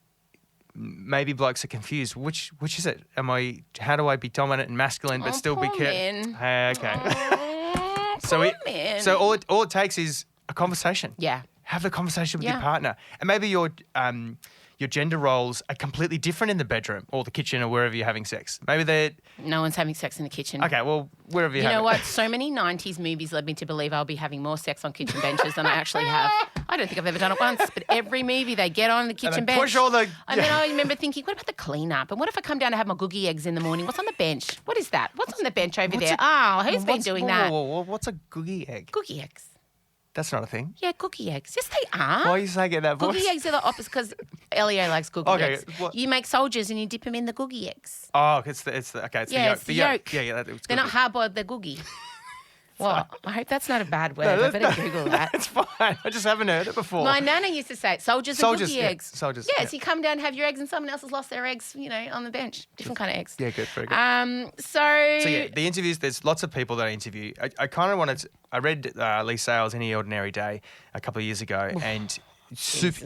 maybe blokes are confused. Which is it? How do I be dominant and masculine but still be men. Okay. Oh, men. So all it takes is a conversation. Yeah. Have the conversation with your partner, and maybe your gender roles are completely different in the bedroom or the kitchen or wherever you're having sex. Maybe no one's having sex in the kitchen. Okay, well, wherever you know have what? So many 90s movies led me to believe I'll be having more sex on kitchen benches than I actually have. I don't think I've ever done it once, but every movie they get on the kitchen bench. Push all the... And then I remember thinking, what about the cleanup? And what if I come down to have my googie eggs in the morning? What's on the bench? What is that? What's on the bench over there? Who's been doing that? What's a googie egg? Googie eggs. That's not a thing. Yeah, cookie eggs. Yes, they are. Why are you saying it that voice? Googie eggs are the opposite because Elio likes googie eggs. What? You make soldiers and you dip them in the googie eggs. Oh, it's the yolk. The yolk. Yeah, they're not hard-boiled, they're googie. Well, I hope that's not a bad word. I better Google that. It's fine. I just haven't heard it before. My nana used to say it. Soldiers and googie eggs. Soldiers. Yeah, so you come down and have your eggs and someone else has lost their eggs, on the bench. Different kind of eggs. Yeah, good, very good. So yeah, the interviews, there's lots of people that I interview. I kind of wanted to, I read Lee Sales' Any Ordinary Day a couple of years ago, and super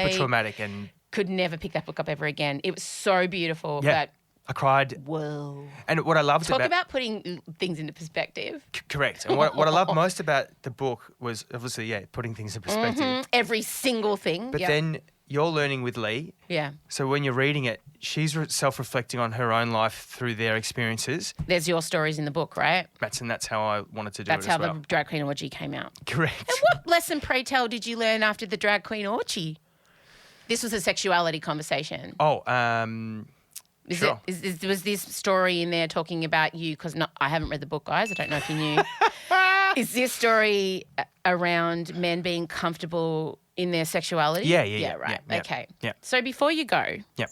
traumatic, and could never pick that book up ever again. It was so beautiful, but I cried. Whoa. And what I loved about putting things into perspective. Correct. And what I loved most about the book was obviously, putting things in perspective. Mm-hmm. Every single thing. But then you're learning with Lee. Yeah. So when you're reading it, she's self-reflecting on her own life through their experiences. There's your stories in the book, right? That's how I wanted to do That's it as well. how the drag queen orgy came out. Correct. And what lesson, pray tell, did you learn after the drag queen orgy? This was a sexuality conversation. Oh, sure. Was this story in there talking about you? Because I haven't read the book, guys. I don't know if you knew. Is this story around men being comfortable in their sexuality? Yeah, right. Yeah, okay. Yeah. So before you go. Yeah.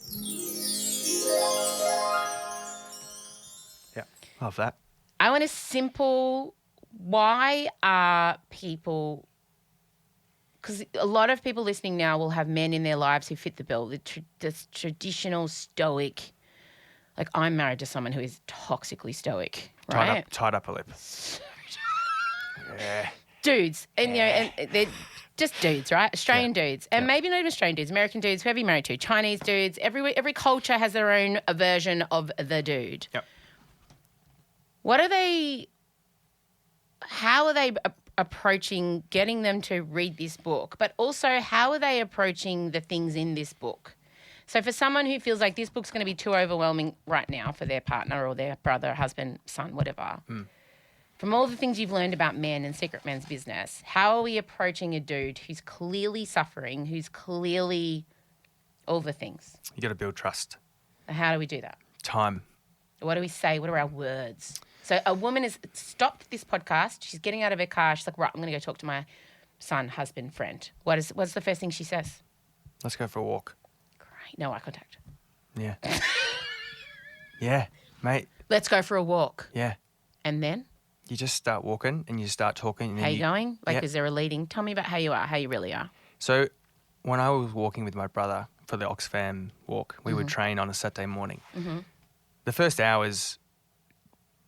Yeah. Love that. I want a simple, why are people... Because a lot of people listening now will have men in their lives who fit the bill, the traditional stoic. Like, I'm married to someone who is toxically stoic, right? Tied up a lip. Yeah. Dudes. And, and they're just dudes, right? Australian dudes. And maybe not even Australian dudes, American dudes, whoever you're married to, Chinese dudes. Every culture has their own version of the dude. Yep. How are they approaching getting them to read this book, but also how are they approaching the things in this book? So for someone who feels like this book's going to be too overwhelming right now for their partner or their brother, husband, son, whatever, from all the things you've learned about men and Secret Men's business, how are we approaching a dude who's clearly suffering, who's clearly all the things? You got to build trust. And how do we do that? Time. What do we say? What are our words? So a woman has stopped this podcast. She's getting out of her car. She's like, right, I'm going to go talk to my son, husband, friend. What's the first thing she says? Let's go for a walk. Great. No eye contact. Yeah. Yeah, mate. Let's go for a walk. Yeah. And then? You just start walking and you start talking. And How you going? Like, yeah. is there a leading? Tell me about how you are, how you really are. So when I was walking with my brother for the Oxfam walk, we would train on a Saturday morning. The first hour is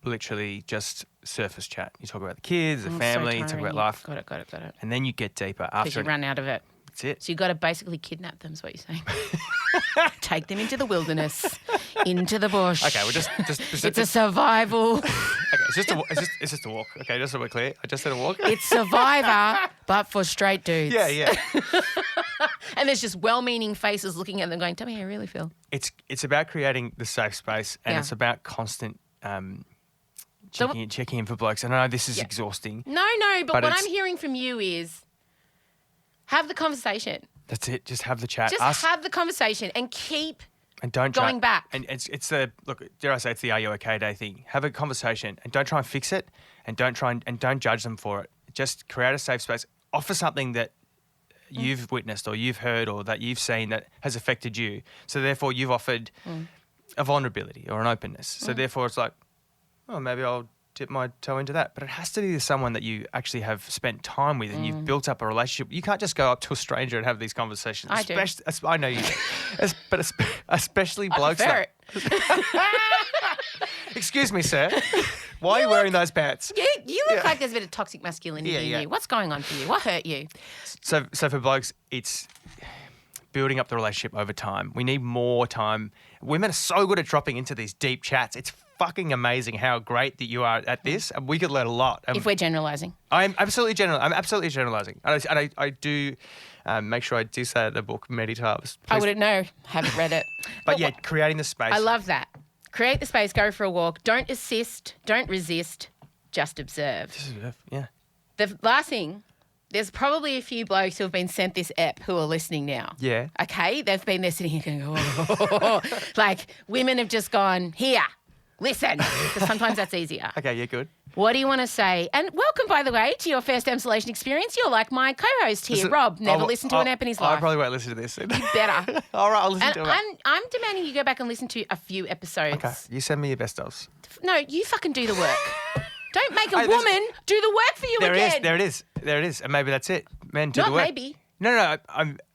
literally just surface chat. You talk about the kids, the family, you talk about life. Got it. And then you get deeper Because after you run out of it. That's it. So you got to basically kidnap them, is what you're saying. Take them into the wilderness, into the bush. Okay, we're just It's a survival. okay, it's just a walk. Okay, just so we're clear. I just said a walk. It's Survivor, but for straight dudes. Yeah. And there's just well-meaning faces looking at them going, tell me how you really feel. It's about creating the safe space, and it's about constant checking in for blokes. And I know this is exhausting. No, but what it's- I'm hearing from you is have the conversation. That's it. Just have the chat. Just have the conversation and keep and don't going back. And it's the look. Dare I say it's the "Are you okay" day thing. Have a conversation and don't try and fix it, and don't judge them for it. Just create a safe space. Offer something that you've witnessed or you've heard or that you've seen that has affected you. So therefore, you've offered a vulnerability or an openness. So therefore, it's like, oh, maybe I'll dip my toe into that. But it has to be someone that you actually have spent time with and you've built up a relationship. You can't just go up to a stranger and have these conversations. I do. I know you do. But especially blokes. I prefer it. Excuse me, sir. Why are you wearing those pants? You look like there's a bit of toxic masculinity in you. What's going on for you? What hurt you? So for blokes, it's building up the relationship over time. We need more time. Women are so good at dropping into these deep chats. It's fucking amazing how great that you are at this. And we could learn a lot. If we're generalising. I'm absolutely generalising. And I do make sure I do say it in the book many times. I wouldn't know. Haven't read it. But yeah, creating the space. I love that. Create the space, go for a walk. Don't assist, don't resist, just observe. Yeah. The last thing, there's probably a few blokes who have been sent this ep who are listening now. Yeah. Okay? They've been there sitting here going, oh. Like women have just gone, here, listen. Because sometimes that's easier. Okay, yeah, good. What do you want to say? And welcome, by the way, to your first Emsolation experience. You're like my co-host here, Rob. Never listened to an ep in his life. I probably won't listen to this. You better. All right, I'll listen And to it. I'm demanding you go back and listen to a few episodes. Okay, you send me your best ofs. No, you fucking do the work. Don't make a Hey, there's- woman do the work for you again. There it is. And maybe that's it. Men do Not the work. maybe. No.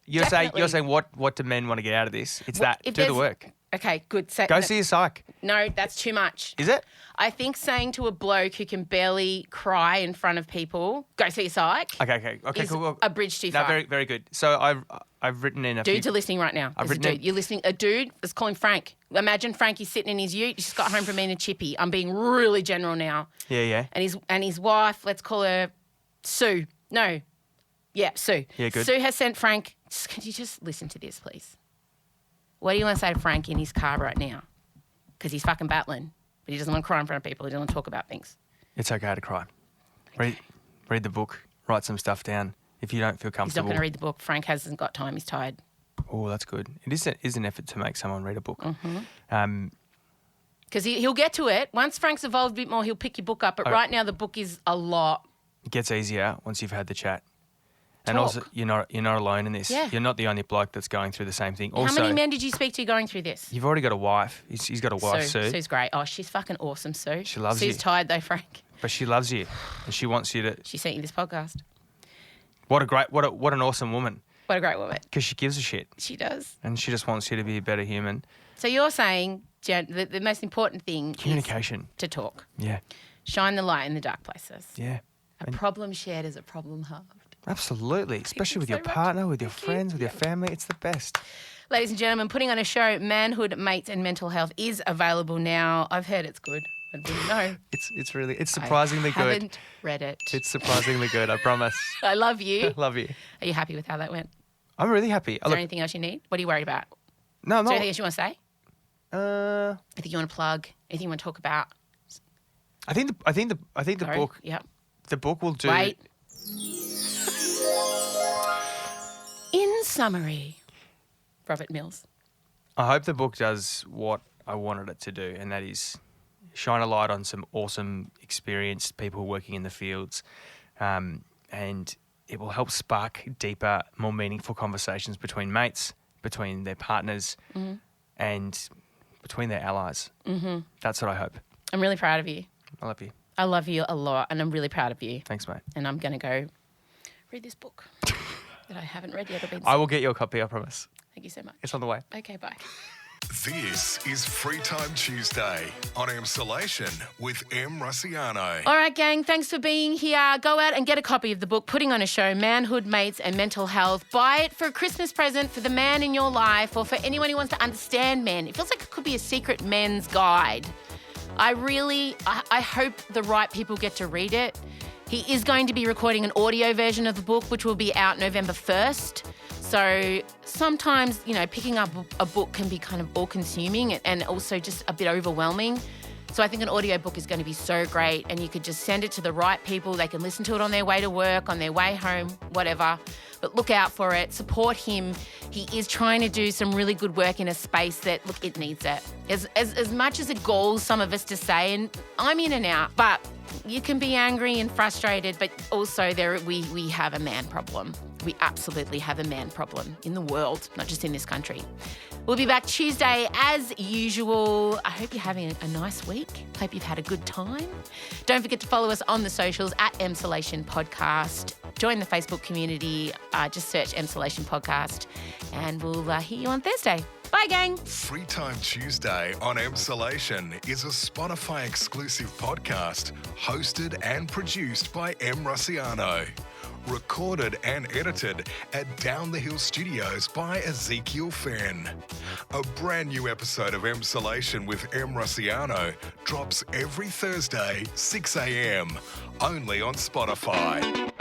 You're Definitely. saying what do men want to get out of this? It's that. If Do the there's- work. Okay, good. Go see your psych. No, that's too much. Is it? I think saying to a bloke who can barely cry in front of people, go see a psych, Okay, is cool. a bridge too No, far. very, very good. So I've written in a Dudes few. are listening right now. I've There's a written dude. You're listening. A dude, let's call him Frank. Imagine Frankie's sitting in his ute. He's just got home from being a chippy. I'm being really general now. Yeah. And his wife, let's call her Sue. No. Yeah, Sue. Yeah, good. Sue has sent Frank. Can you just listen to this, please? What do you want to say to Frank in his car right now? Because he's fucking battling, but he doesn't want to cry in front of people. He doesn't want to talk about things. It's okay to cry. Read the book. Write some stuff down. If you don't feel He's not comfortable. going to read the book. Frank hasn't got time. He's tired. Oh, that's good. It is an effort to make someone read a book. Because he'll get to it. Once Frank's evolved a bit more, he'll pick your book up. But right now, the book is a lot. It gets easier once you've had the chat. And Talk. also, you're not alone in this. Yeah. You're not the only bloke that's going through the same thing. Also, How many men did you speak to going through this? you've already got a wife. He's got a wife, Sue. Sue's great. Oh, she's fucking awesome, Sue. She loves Sue's you. tired though, Frank. But she loves you, and she wants you to. She sent you this podcast. What an awesome woman. What a great woman. Because she gives a shit, She does. and she just wants you to be a better human. So you're saying, Jen, the most important thing Communication. is to talk. Yeah. Shine the light in the dark places. Yeah. A problem shared is a problem halved. Absolutely. Especially with so your much. partner, with your Thank you. friends, with your family. It's the best. Ladies and gentlemen, putting on a show, Manhood, Mates and Mental Health is available now. I've heard it's good. I didn't know. It's surprisingly I good. haven't read it. It's surprisingly good, I promise. I love you. Love you. Are you happy with how that went? Is I'm really happy. there anything else you need? What are you worried about? No, I'm Is there not. anything else you want to say? Anything you want to plug? Anything you want to talk about? I think the Sorry. book Yep. the book will do. Wait. In summary, Robert Mills. I hope the book does what I wanted it to do, and that is shine a light on some awesome, experienced people working in the fields, and it will help spark deeper, more meaningful conversations between mates, between their partners, and between their allies. Mm-hmm. That's what I hope. I'm really proud of you. I love you. I love you a lot, and I'm really proud of you. Thanks, mate. And I'm going to go read this book that I haven't read yet. I will get you a copy, I promise. Thank you so much. It's on the way. Okay, bye. This is Free Time Tuesday on Emsolation with M. Russiano. All right, gang, thanks for being here. Go out and get a copy of the book, Putting on a Show, Manhood, Mates and Mental Health. Buy it for a Christmas present for the man in your life or for anyone who wants to understand men. It feels like it could be a secret men's guide. I hope the right people get to read it. He is going to be recording an audio version of the book, which will be out November 1st. So sometimes, picking up a book can be kind of all-consuming and also just a bit overwhelming. So I think an audiobook is going to be so great, and you could just send it to the right people. They can listen to it on their way to work, on their way home, whatever. But look out for it. Support him. He is trying to do some really good work in a space that, look, it needs it. As much as it galls some of us to say, and I'm in and out, but you can be angry and frustrated, but also we have a man problem. We absolutely have a man problem in the world, not just in this country. We'll be back Tuesday as usual. I hope you're having a nice week. Hope you've had a good time. Don't forget to follow us on the socials at Emsolation Podcast. Join the Facebook community. Just search Emsolation Podcast, and we'll hear you on Thursday. Bye, gang. Free Time Tuesday on Emsolation is a Spotify exclusive podcast hosted and produced by M. Russiano. Recorded and edited at Down the Hill Studios by Ezekiel Fenn. A brand new episode of Emsolation with M. Russiano drops every Thursday, 6 a.m, only on Spotify.